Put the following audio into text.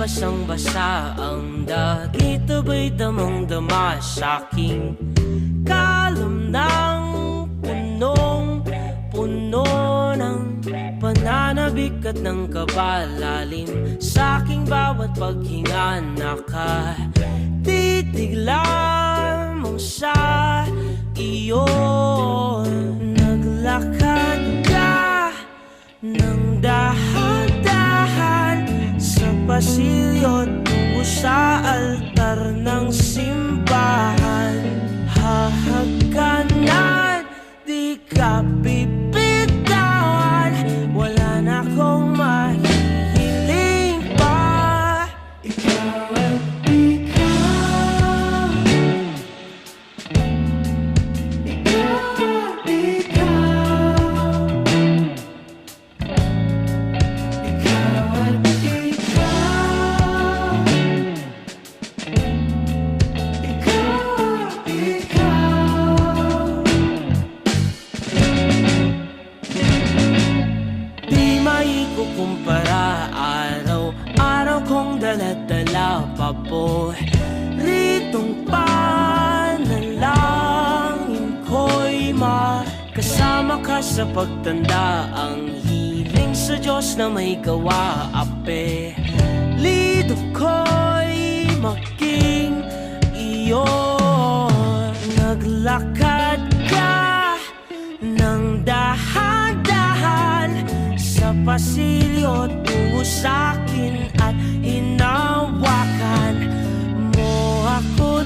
basang-basa ang dagit, abay damang-dama sa'king kalam ng punong-puno ng pananabik at ng kabalalim. Sa'king bawat paghinga nakatitig lamang sa iyo. Naglakad ka ng dahan-dahan sa pasilyo tungo sa altar ng simbahan. Hahagkanan, di ka bibitawan, wala na akong mahihiling pa. Ikaw at ikaw, ikaw at ikaw, ikaw at ikaw, ikaw at ikaw. Di maikukumpara, araw-araw kong dala-dala pa po ritong panalangin ko'y makasama ka sa pagtanda. Ang hiling sa Diyos na may gawa, apelido ko'y maging iyo. Naglakad ka ng dahan-dahan sa pasilyo tungo sa'kin at hinawakan mo ako.